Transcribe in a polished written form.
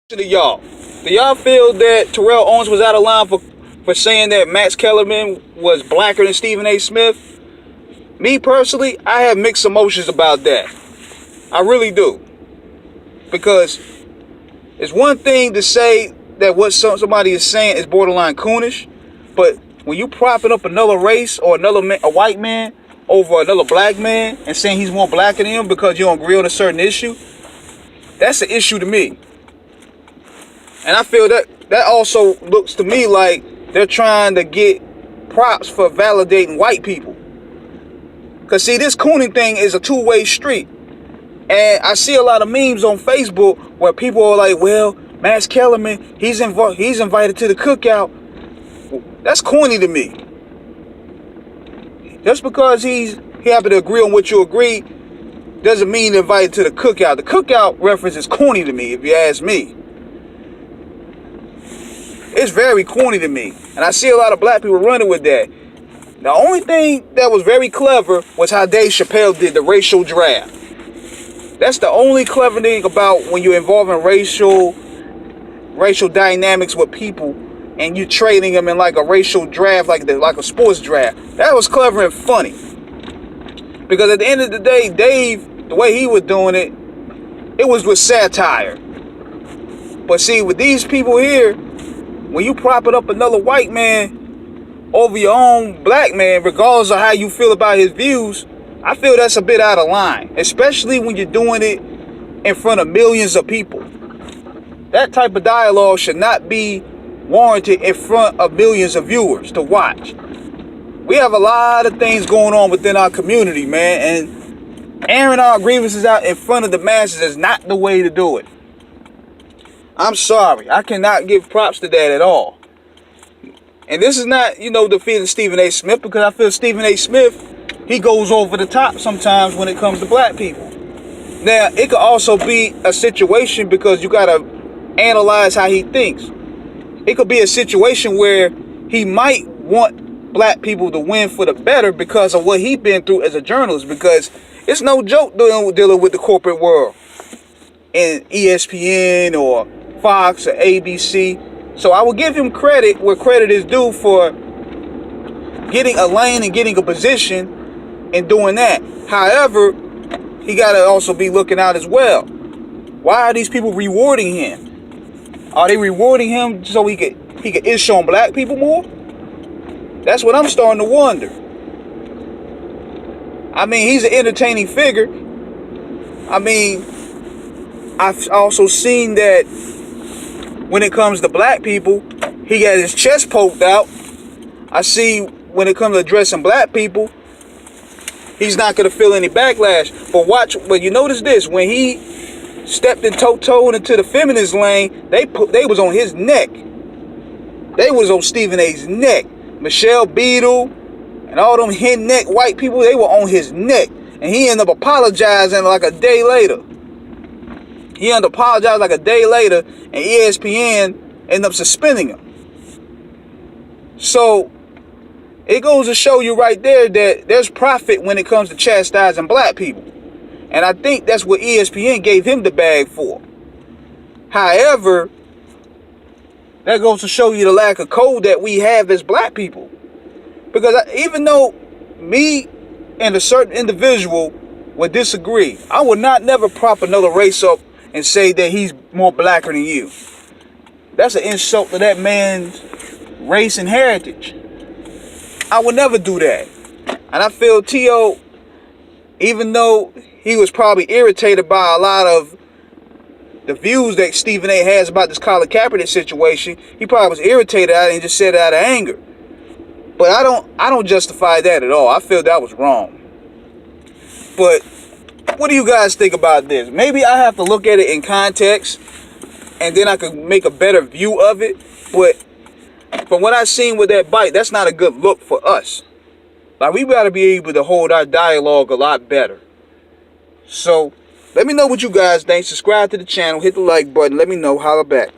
To y'all, do y'all feel that Terrell Owens was out of line for saying that Max Kellerman was blacker than Stephen A. Smith? Me personally, I have mixed emotions about that. I really do. Because it's one thing to say that what somebody is saying is borderline coonish, but when you propping up another race or a white man over another black man and saying he's more blacker than him because you don't agree on a certain issue, that's an issue to me. And I feel that also looks to me like they're trying to get props for validating white people. Because, see, this cooning thing is a two-way street. And I see a lot of memes on Facebook where people are like, well, Max Kellerman, he's invited to the cookout. That's corny to me. Just because he happened to agree on what you agree doesn't mean invited to the cookout. The cookout reference is corny to me, if you ask me. It's very corny to me. And I see a lot of black people running with that. The only thing that was very clever was how Dave Chappelle did the racial draft. That's the only clever thing about when you're involving racial dynamics with people and you trading them in like a racial draft, like a sports draft. That was clever and funny. Because at the end of the day, Dave, the way he was doing it, it was with satire. But see, with these people here, when you propping up another white man over your own black man, regardless of how you feel about his views, I feel that's a bit out of line, especially when you're doing it in front of millions of people. That type of dialogue should not be warranted in front of millions of viewers to watch. We have a lot of things going on within our community, man, and airing our grievances out in front of the masses is not the way to do it. I'm sorry, I cannot give props to that at all. And this is not, defeating Stephen A. Smith, because I feel Stephen A. Smith, he goes over the top sometimes when it comes to black people. Now, it could also be a situation because you got to analyze how he thinks. It could be a situation where he might want black people to win for the better because of what he's been through as a journalist, because it's no joke dealing with the corporate world and ESPN or Fox or ABC. So I will give him credit where credit is due for getting a lane and getting a position and doing that. However, he got to also be looking out as well. Why are these people rewarding him? Are they rewarding him so he could issue on black people more? That's what I'm starting to wonder. I mean, he's an entertaining figure. I mean, I've also seen that when it comes to black people, he got his chest poked out. I see when it comes to addressing black people, he's not going to feel any backlash. But you notice this, when he stepped in toe-to-toe into the feminist lane, they was on his neck. They was on Stephen A.'s neck. Michelle Beadle and all them hen neck white people, they were on his neck. And he ended up apologizing like a day later. And ESPN ended up suspending him. So it goes to show you right there that there's profit when it comes to chastising black people. And I think that's what ESPN gave him the bag for. However, that goes to show you the lack of code that we have as black people. Because even though me and a certain individual would disagree, I would not never prop another race up and say that he's more blacker than you. That's an insult to that man's race and heritage. I would never do that. And I feel T.O., even though he was probably irritated by a lot of the views that Stephen A. has about this Colin Kaepernick situation, he probably was irritated at it and just said it out of anger. But I don't justify that at all. I feel that was wrong. But what do you guys think about this? Maybe I have to look at it in context and then I can make a better view of it. But from what I've seen with that bite, that's not a good look for us. Like, we got to be able to hold our dialogue a lot better. So let me know what you guys think. Subscribe to the channel. Hit the like button. Let me know. Holla back.